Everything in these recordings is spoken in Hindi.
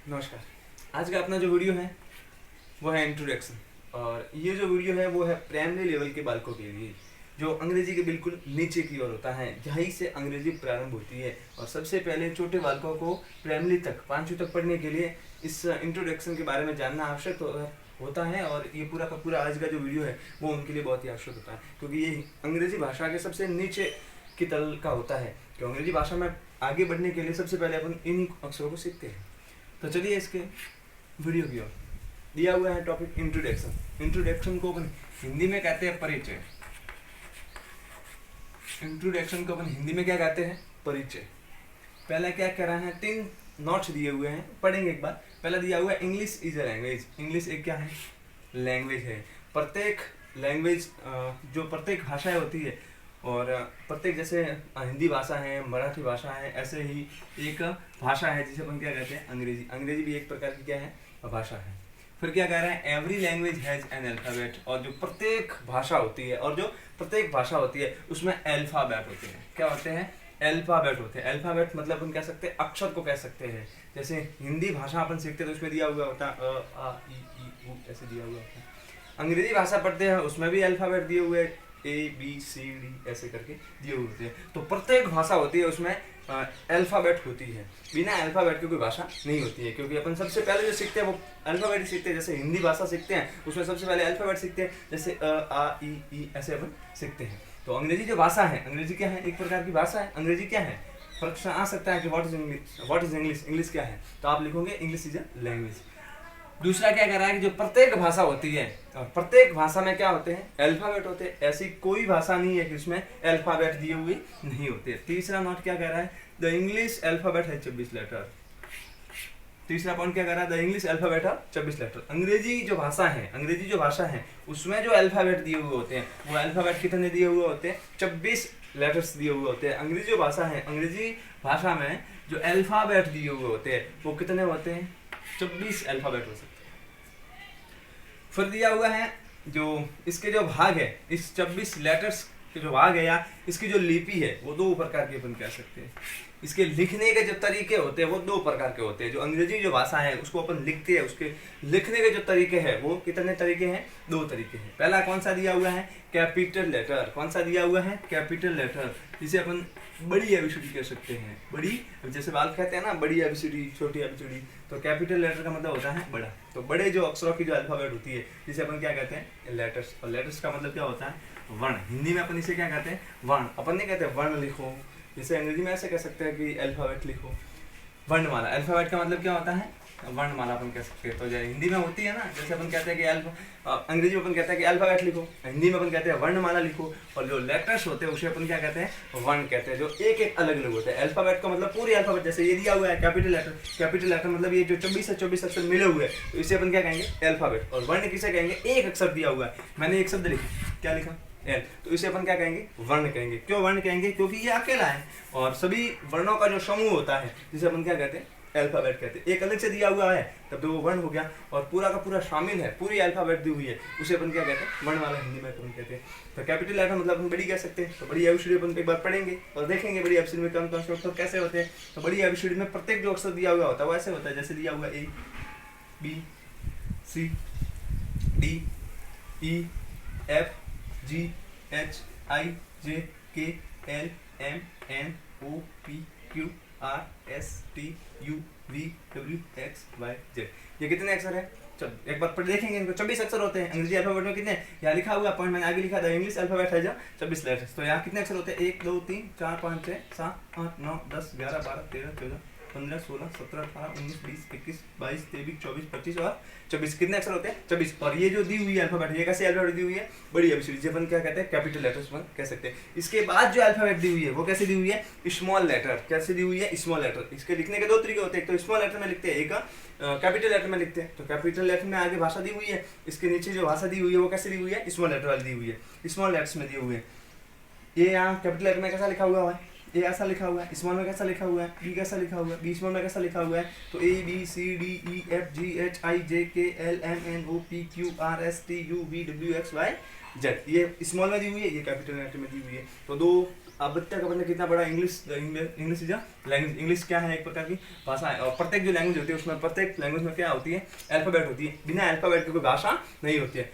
नमस्कार। आज का अपना जो वीडियो है वो है इंट्रोडक्शन। और ये जो वीडियो है वो है प्राइमरी लेवल के बालकों के लिए, जो अंग्रेजी के बिल्कुल नीचे की ओर होता है। यहीं से अंग्रेजी प्रारंभ होती है और सबसे पहले छोटे बालकों को प्राइमरी तक 5वीं तक पढ़ने के लिए इस इंट्रोडक्शन के बारे में जानना आवश्यक होता है। और ये पूरा का पूरा आज का जो वीडियो है वो उनके लिए बहुत ही आवश्यक होता है, क्योंकि ये अंग्रेजी भाषा के सबसे नीचे की तल का होता है। तो अंग्रेजी भाषा में आगे बढ़ने के लिए सबसे पहले अपन इन्हीं अक्षरों को सीखते हैं। तो चलिए इसके वीडियो की ओर। दिया हुआ है टॉपिक इंट्रोडक्शन। इंट्रोडक्शन को अपन हिंदी में कहते हैं परिचय। इंट्रोडक्शन को अपन हिंदी में क्या कहते हैं? परिचय। पहला क्या कह रहा है, 3 नोट्स दिए हुए हैं, पढ़ेंगे एक बार। पहला दिया हुआ है English is a language. English एक क्या है? लैंग्वेज है। प्रत्येक लैंग्वेज जो प्रत्येक भाषाएं होती है, और प्रत्येक जैसे हिंदी भाषा है, मराठी भाषा है, ऐसे ही एक भाषा है जिसे अपन क्या कहते हैं? अंग्रेजी। अंग्रेजी भी एक प्रकार की क्या है? भाषा है। फिर क्या कह रहे हैं? Every language has an alphabet. और जो प्रत्येक भाषा होती है, और जो प्रत्येक भाषा होती है उसमें अल्फाबेट होते हैं। क्या होते हैं? अल्फाबेट होते हैं। अल्फाबेट मतलब अपन कह सकते हैं अक्षर को कह सकते हैं। जैसे हिंदी भाषा अपन सीखते हैं तो उसमें दिया हुआ होता है अ आ ई ऊ, ऐसे दिया हुआ होता है। अंग्रेजी भाषा पढ़ते हैं उसमें भी अल्फाबेट दिए हुए, ABCD ऐसे करके दिए हुए होते हैं। तो प्रत्येक भाषा होती है उसमें अल्फाबेट होती है। बिना अल्फाबेट की कोई भाषा नहीं होती है, क्योंकि अपन सबसे पहले जो सीखते हैं वो अल्फाबेट सीखते हैं। जैसे हिंदी भाषा सीखते हैं उसमें सबसे पहले अल्फाबेट सीखते हैं, जैसे अ आ ई ऐसे अपन सीखते हैं। तो अंग्रेजी जो भाषा है, अंग्रेजी क्या है? एक प्रकार की भाषा है। अंग्रेजी क्या है? प्रश्न आ सकता है कि what is English, what is English, English क्या है? तो आप लिखोगे इंग्लिश इज अ लैंग्वेज। दूसरा क्या कह रहा है कि जो प्रत्येक भाषा होती है, और प्रत्येक भाषा में क्या होते हैं? अल्फाबेट होते हैं। ऐसी कोई भाषा नहीं है कि उसमें अल्फाबेट दिए हुए नहीं होते। तीसरा नोट क्या कह रहा है? द इंग्लिश अल्फाबेट है 24 लेटर। तीसरा पॉइंट क्या कह रहा है? द इंग्लिश अल्फाबेट है 24 लेटर। अंग्रेजी जो भाषा है, अंग्रेजी जो भाषा है उसमें जो अल्फाबेट दिए हुए होते हैं वो अल्फाबेट कितने दिए हुए होते हैं? 24 लेटर्स दिए हुए होते हैं। अंग्रेजी जो भाषा है, अंग्रेजी भाषा में जो अल्फाबेट दिए हुए होते हैं वो कितने होते हैं? 24 अल्फाबेट हो सकते हैं। फिर दिया हुआ है जो इसके जो भाग है, इस 24 लेटर्स के जो भाग है या इसकी जो लिपि है वो 2 प्रकार की अपन कह सकते हैं। इसके लिखने के जो तरीके होते हैं वो 2 प्रकार के होते हैं। जो अंग्रेजी जो भाषा है उसको अपन लिखते हैं, उसके लिखने के जो तरीके हैं वो कितने तरीके हैं? 2 तरीके हैं। पहला कौन सा दिया हुआ है? Capital letter. कौन सा दिया हुआ है? कैपिटल लेटर, जिसे अपन बड़ी एबीसीडी कह सकते हैं। बड़ी, जैसे बाल कहते हैं ना, बड़ी एबीसीडी, छोटी एबीसीडी। तो कैपिटल लेटर का मतलब होता है बड़ा। तो बड़े जो अक्षरों की जो अल्फाबेट होती है जिसे अपन क्या कहते हैं? लेटर्स। और लेटर्स का मतलब क्या होता है? वर्ण। हिंदी में अपन इसे क्या कहते हैं? वर्ण। अपन नहीं कहते वर्ण लिखो, जैसे अंग्रेजी में ऐसे कह सकते हैं कि अल्फाबेट लिखो। वर्णमाला, अल्फाबेट का मतलब क्या होता है? वर्णमाला अपन कह सकते हैं। तो जो हिंदी में होती है ना, जैसे अपन कहते हैं कि अंग्रेजी में अपन कहते हैं कि अल्फाबेट लिखो, हिंदी में अपन कहते हैं वर्णमाला लिखो। और जो लेटर्स होते हैं उसे अपन क्या कहते हैं? वर्ण कहते हैं, जो एक एक अलग अलग होते हैं। अल्फाबेट का मतलब पूरी अल्फाबेट, जैसे ये दिया हुआ है कैपिटल लेटर। कैपिटल लेटर मतलब ये जो 24 अक्षर मिले हुए हैं तो इसे अपन क्या कहेंगे? अल्फाबेट। और वर्ण किसे कहेंगे? एक अक्षर दिया हुआ है, मैंने एक शब्द लिखा, क्या लिखा? एल, तो इसे अपन क्या कहेंगे? वर्ण कहेंगे। क्यों वर्ण कहेंगे? क्योंकि ये अकेला है और सभी वर्णों का जो समूह होता है जिसे अपन क्या कहते हैं? अल्फाबेट कहते हैं। एक अलग से दिया हुआ है तब तो वो वर्ण हो गया, और पूरा का पूरा शामिल है, पूरी अल्फाबेट दी हुई है, उसे अपन क्या कहते हैं? वर्णमाला हिंदी में अपन कहते हैं। तो कैपिटल लेटर मतलब अपन बड़ी कह सकते हैं। तो बड़ी एबीसीडी अपन एक बार पढ़ेंगे और देखेंगे बड़ी एबीसीडी में कौन कौन से अक्षर कैसे होते हैं। तो बड़ी एबीसीडी में प्रत्येक जो अक्षर दिया हुआ होता है वो ऐसे होता है, जैसे दिया हुआ ABCDEFGHIJKLMNOPQRSTUVWXYZ। ये कितने अक्षर है? एक बार पढ़ देखेंगे इनको। 24 अक्षर होते हैं। अंग्रेजी अल्फाबेट में कितने? यहाँ लिखा हुआ पॉइंट मैंने आगे लिखा था, इंग्लिश अल्फाबेट है जो 24 लेटर्स। तो यहाँ कितने अक्षर होते हैं? 1 2 3 4 5 6 7 8 9 10 11 12 13 14 15 16 17 18 19 20 21 22 23 24 25 और 24। कितने अक्षर होते हैं? 24। और ये जो दी हुई है अल्फाबेट, ये कैसे अल्फाबेट दी हुई है? बड़ी एबीसीडी, जिसे अपन क्या कहते हैं? कैपिटल लेटर्स अपन कह सकते हैं। इसके बाद जो अल्फाबेट दी हुई है वो कैसे दी हुई है? Small letter. कैसे दी हुई है? Small letter. इसके लिखने के 2 तरीके होते हैं, एक तो स्मॉल लेटर में लिखते हैं, एक कैपिटल लेटर में लिखते हैं। तो कैपिटल लेटर में आगे भाषा दी हुई है, इसके नीचे जो भाषा दी हुई है वो कैसे दी हुई है? स्मॉल लेटर वाली दी हुई है, स्मॉल लेटर्स में दी हुई है। ये यहाँ कैपिटल लेटर में कैसा लिखा हुआ है? ए ऐसा लिखा हुआ है। स्मॉल में कैसा लिखा हुआ है? बी कैसा लिखा हुआ है? बी स्मॉल में कैसा लिखा हुआ है? तो ABCDEFGHIJKLMNOPQRSTUVWXYZ। ये स्मॉल में दी हुई है, ये कैपिटल लेटर में दी हुई है। तो 2 अब तक अपन ने कितना पढ़ा, English English is language. English क्या है, एक प्रकार की भाषा है, और प्रत्येक जो लैंग्वेज होती है उसमें, प्रत्येक लैंग्वेज में क्या होती है, अल्फाबेट होती है, बिना अल्फाबेट की कोई भाषा नहीं होती है।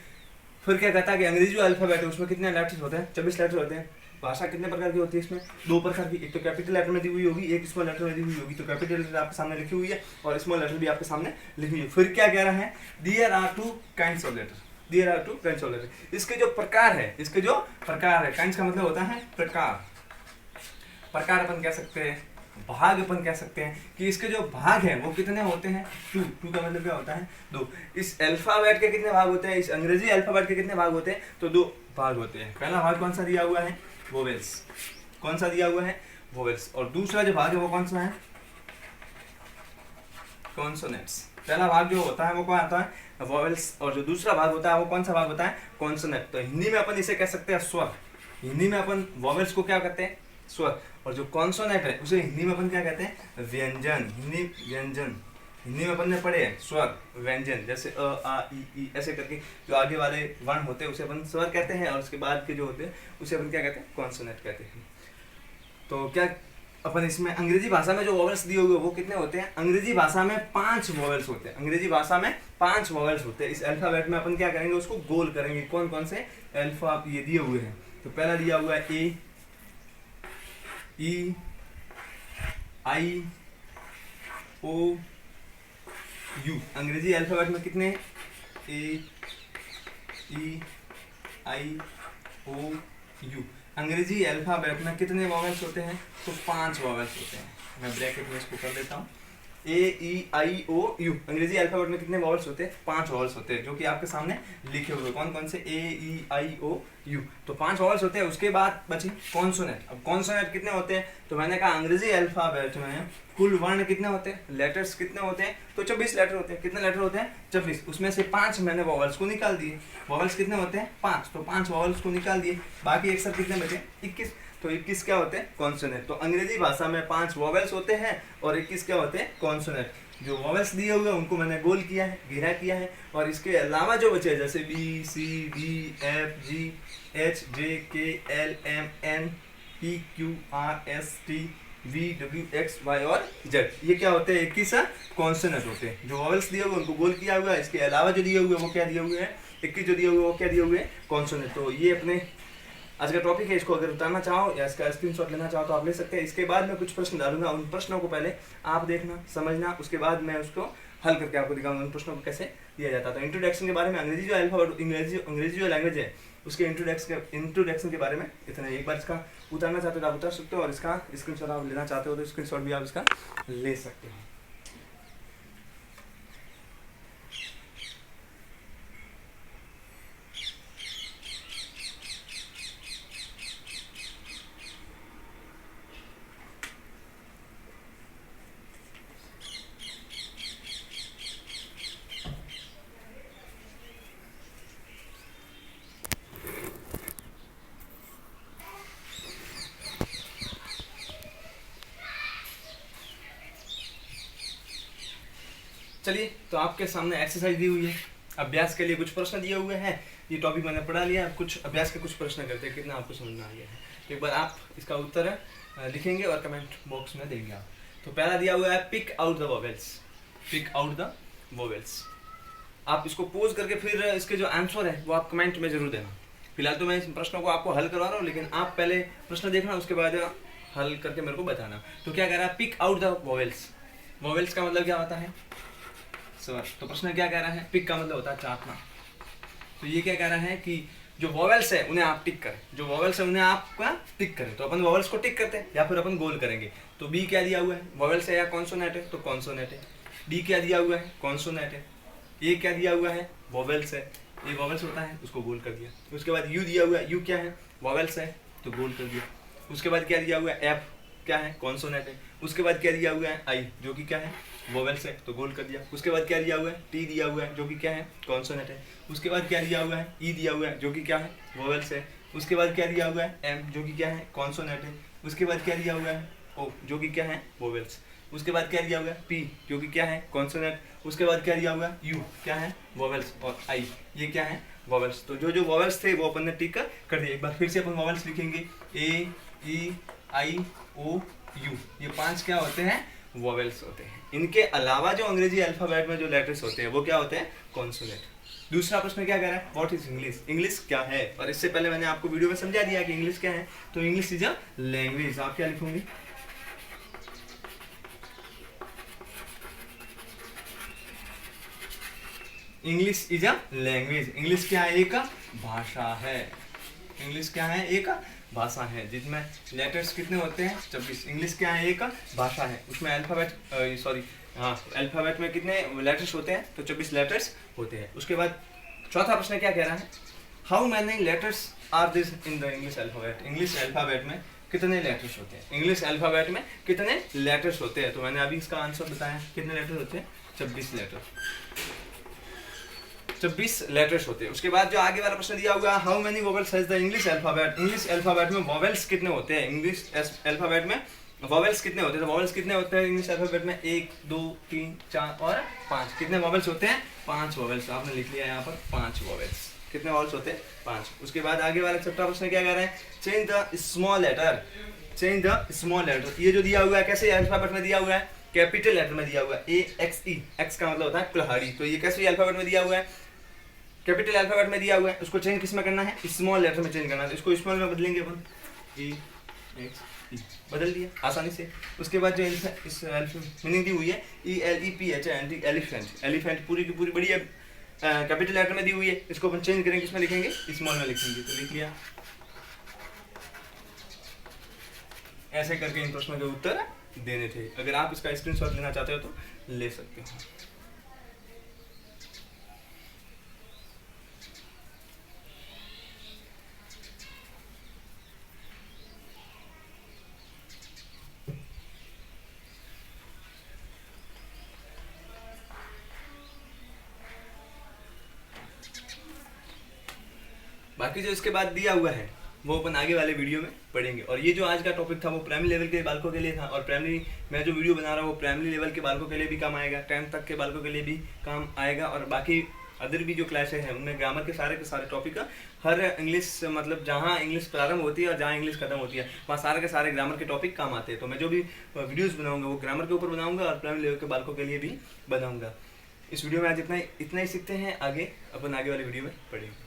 फिर क्या कहता है कि अंग्रेजी जो अल्फाबेट है उसमें कितने लेटर्स होते हैं, 24 लेटर होते हैं। भाषा कितने प्रकार की होती है, इसमें 2 प्रकार की, एक तो कैपिटल लेटर में दी हुई होगी, एक स्मॉल लेटर में दी हुई होगी। तो कैपिटल लेटर आपके सामने लिखी हुई है और स्मॉल लेटर भी आपके सामने लिखी हुई है। फिर क्या कह रहा है, there are 2 kinds of letter, there are 2 kinds of letter. इसके जो प्रकार है, इसके जो प्रकार है, काइंड्स का मतलब होता है प्रकार, प्रकार अपन कह सकते हैं, भाग अपन कह सकते हैं कि इसके जो भाग हैं वो कितने होते हैं, 2 का मतलब क्या होता है 2। इस अल्फाबेट के कितने भाग होते हैं, इस अंग्रेजी अल्फाबेट के कितने भाग होते हैं, तो 2 भाग होते हैं। पहला भाग कौन सा दिया हुआ है, वोवेल्स, कौन सा दिया हुआ है, वोवेल्स। और दूसरा जो भाग है वो कौन सा है, कॉन्सोनेंट्स। पहला भाग जो होता है वो कौन आता है, वोवेल्स, और जो दूसरा भाग होता है वो कौन सा भाग होता है, कॉन्सोनेंट। तो हिंदी में अपन इसे कह सकते हैं स्वर, हिंदी में अपन वोवेल्स को क्या कहते हैं, स्वर। और जो कॉन्सोनेंट है उसे हिंदी में अपन क्या कहते हैं, व्यंजन। हिंदी व्यंजन, हिंदी में अपन ने पढ़े हैं स्वर व्यंजन, जैसे अ आ ई ऐसे करके जो आगे वाले वर्ण होते हैं उसे अपन स्वर कहते हैं, और उसके बाद के जो होते हैं उसे अपन क्या कहते हैं, कॉन्सोनेंट कहते हैं। तो क्या अपन इसमें अंग्रेजी भाषा में जो वोवेल्स दिए हुए वो कितने होते हैं, अंग्रेजी भाषा में 5 वोवेल्स होते हैं, अंग्रेजी भाषा में 5 वोवेल्स होते हैं। इस अल्फाबेट में अपन क्या करेंगे, उसको गोल करेंगे। कौन कौन से अल्फा ये दिए हुए हैं, तो पहला दिया हुआ है ए, ई, आई, ओ, यू। अंग्रेजी अल्फाबेट में कितने, ए, ई, आई, ओ, यू। अंग्रेजी अल्फाबेट में कितने वॉवेल्स होते हैं, तो 5 वॉवेल्स होते हैं। मैं ब्रैकेट में इसको कर देता हूँ, ए, ई, आई, ओ, यू। अंग्रेजी अल्फाबेट में कितने वॉवेल्स होते हैं, 5 वॉवेल्स होते हैं, जो कि आपके सामने लिखे हुए। कौन कौन से, ए, ई, आई, ओ, यू। तो 5 वॉवेल्स होते हैं। उसके बाद बची कॉन्सोनेंट। अब कॉन्सोनेंट कितने होते हैं, तो मैंने कहा अंग्रेजी अल्फाबेट में कुल वर्ण कितने होते हैं, लेटर्स कितने होते हैं, तो 24 लेटर होते हैं। कितने लेटर होते हैं, 24। उसमें से 5 मैंने वॉवेल्स को निकाल दिए। वॉवेल्स कितने होते हैं, 5, तो 5 वॉवेल्स को निकाल दिए। बाकी एक साथ कितने बचे, 21। तो 21 क्या होते हैं, कॉन्सोनेंट। तो अंग्रेजी भाषा में 5 वॉवेल्स होते हैं और 21 क्या होते हैं, कॉन्सोनेंट। जो वॉवेल्स दिए हुए हैं उनको मैंने गोल किया है, घेरा किया है, और इसके अलावा जो बचे जैसे B, C, D, F, G, H, J, K, L, M, N, P, Q, R, S, T, V, W, X, Y और जेड, ये क्या होते हैं, 21 कॉन्सोनेंट होते हैं। जो वॉवेल्स दिए हुए उनको गोल किया हुआ है, इसके अलावा जो दिए हुए वो क्या दिए हुए हैं, 21 जो दिए हुए वो क्या दिए हुए हैं, कॉन्सोनेंट। तो ये अपने आज का टॉपिक है। इसको अगर उतारना चाहो या इसका स्क्रीनशॉट लेना चाहो तो आप ले सकते हैं। इसके बाद मैं कुछ प्रश्न डालूंगा, उन प्रश्नों को पहले आप देखना, समझना, उसके बाद मैं उसको हल करके आपको दिखाऊंगा उन प्रश्नों को कैसे दिया जाता है। तो इंट्रोडक्शन के बारे में, अंग्रेजी जो अल्फाबेट, अंग्रेजी जो लैंग्वेज है उसके इंट्रोडक्शन के बारे में इतना। एक बार इसका उतारना चाहते हो तो आप उतार सकते हो, और इसका स्क्रीनशॉट आप लेना चाहते हो तो स्क्रीनशॉट भी आप इसका ले सकते हो। चलिए, तो आपके सामने एक्सरसाइज दी हुई है, अभ्यास के लिए कुछ प्रश्न दिए हुए हैं। ये टॉपिक मैंने पढ़ा लिया, अब कुछ अभ्यास के कुछ प्रश्न करते हैं, कितना आपको समझ में आ गया है। तो एक बार आप इसका उत्तर लिखेंगे और कमेंट बॉक्स में देंगे आप। तो पहला दिया हुआ है pick out the vowels, pick out the vowels. आप इसको पोज करके फिर इसके जो आंसर है वो आप कमेंट में जरूर देना। फिलहाल तो मैं इस प्रश्नों को आपको हल करवा रहा हूँ, लेकिन आप पहले प्रश्न देखना, उसके बाद हल करके मेरे को बताना। तो क्या कह रहा है, pick out the vowels. Vowels का मतलब क्या होता है, स्वर। तो प्रश्न क्या कह रहा है, पिक का मतलब होता है चाटना। तो ये क्या कह रहा है कि जो वॉवेल्स है उन्हें आप टिक करें, जो वॉवेल्स है उन्हें आप टिक करें। तो अपन वॉवेल्स को टिक करते हैं या फिर अपन गोल करेंगे। तो बी क्या दिया हुआ है, वॉवेल्स है या कॉन्सोनेंट है, तो कॉन्सोनेंट है। डी क्या दिया हुआ है, कॉन्सोनेंट है। ए क्या दिया हुआ है, वॉवेल्स है, ये वॉवेल्स होता है, उसको गोल कर दिया। उसके बाद यू दिया हुआ है, यू क्या है, वॉवेल्स है, तो गोल कर दिया। उसके बाद क्या दिया हुआ है, एफ क्या है, कॉन्सोनेंट है। उसके बाद क्या दिया हुआ है, आई जो कि क्या है, वोवेल्स है, तो गोल कर दिया। उसके बाद क्या दिया हुआ है, टी दिया हुआ है जो कि क्या है, कॉन्सोनेंट है। उसके बाद क्या दिया हुआ है, ई दिया हुआ है जो कि क्या है, वोवेल्स है। उसके बाद क्या दिया हुआ है, एम जो कि क्या है, कॉन्सोनेंट है। उसके बाद क्या दिया हुआ है, ओ जो कि क्या है, वोवेल्स। उसके बाद क्या दिया हुआ है, पी जो कि क्या है, कॉन्सोनेंट। उसके बाद क्या दिया हुआ है, यू क्या है, वोवेल्स, और आई ये क्या है, वोवेल्स। तो जो जो वोवेल्स थे वो अपन ने टिक कर दिए। एक बार फिर से अपन वोवेल्स लिखेंगे, ए, ई आई ओ यू, ये 5 क्या होते हैं, वोवेल्स होते हैं। इनके अलावा जो अंग्रेजी अल्फाबेट में जो लेटर्स होते हैं वो क्या होते हैं, कॉन्सोनेंट। दूसरा प्रश्न क्या कह रहा है, व्हाट इज इंग्लिश, इंग्लिश क्या है। और इससे पहले मैंने आपको वीडियो में समझा दिया कि इंग्लिश क्या है। तो इंग्लिश इज अ लैंग्वेज, आप क्या लिखोगे, English is a language. English क्या है, एक भाषा है। इंग्लिश क्या है, एक भाषा है जिसमें लेटर्स कितने होते हैं, 26। इंग्लिश क्या है, एक भाषा है, उसमें अल्फाबेट सॉरी हाँ अल्फाबेट में कितने लेटर्स होते हैं, तो 24 लेटर्स होते हैं। उसके बाद चौथा प्रश्न क्या कह रहा है, how many letters are this in the English alphabet, English alphabet में कितने लेटर्स होते हैं, इंग्लिश अल्फाबेट में कितने लेटर्स होते हैं। तो मैंने अभी इसका आंसर बताया, कितने लेटर होते हैं, 26 लेटर, 26 लेटर्स होते हैं। उसके बाद जो आगे वाला प्रश्न दिया हुआ, how many vowels has the English alphabet, English alphabet में वोवेल्स कितने होते हैं, इंग्लिश अल्फाबेट में वोवेल्स कितने होते हैं। तो वोवेल्स कितने होते हैं इंग्लिश अल्फाबेट में, 1 2 3 4 और 5। कितने वोवेल्स होते हैं, 5 वोवेल्स। आपने लिख लिया यहाँ पर 5 वोवेल्स। कितने वोवेल्स होते हैं, 5। उसके बाद आगे वाला छठा प्रश्न क्या कह रहे हैं, change the small letter, change the small letter. ये जो दिया हुआ है कैसे अल्फाबेट में दिया हुआ है, कैपिटल लेटर में दिया हुआ है, AXE, एक्स का मतलब होता है कुल्हाड़ी। तो ये कैसे अल्फाबेट में दिया हुआ है, कैपिटल अल्फाबेट में दिया हुआ है, उसको चेंज किस में करना है, स्मॉल लेटर में चेंज करना है। इसको स्मॉल में बदलेंगे अपन, AXE, बदल दिया आसानी से। उसके बाद जो इस मीनिंग दी हुई है, ELEPHANT, एलिफेंट, एलिफेंट पूरी की पूरी बड़ी है कैपिटल लेटर में दी हुई है, इसको अपन चेंज करेंगे, किसमें लिखेंगे, स्मॉल में लिखेंगे। तो लिख लिया। ऐसे करके इन प्रश्नों के उत्तर देने थे। अगर आप इसका स्क्रीनशॉट लेना चाहते हो तो ले सकते हो। बाकी जो इसके बाद दिया हुआ है वो अपन आगे वाले वीडियो में पढ़ेंगे। और ये जो आज का टॉपिक था वो प्राइमरी लेवल के बालकों के लिए था, और प्राइमरी मैं जो वीडियो बना रहा हूँ वो प्राइमरी लेवल के बालकों के लिए भी काम आएगा, 10th तक के बालकों के लिए भी काम आएगा। और बाकी अदर भी जो क्लासेस हैं उनमें ग्रामर के सारे टॉपिक का हर इंग्लिश मतलब जहाँ इंग्लिश प्रारंभ होती है और जहाँ इंग्लिश खत्म होती है वहाँ सारे के सारे ग्रामर के टॉपिक काम आते हैं। तो मैं जो भी वीडियोज़ बनाऊँगा वो ग्रामर के ऊपर बनाऊँगा और प्राइमरी लेवल के बालकों के लिए भी बनाऊँगा। इस वीडियो में आज इतना ही सीखते हैं, आगे अपन आगे वाली वीडियो में पढ़ेंगे।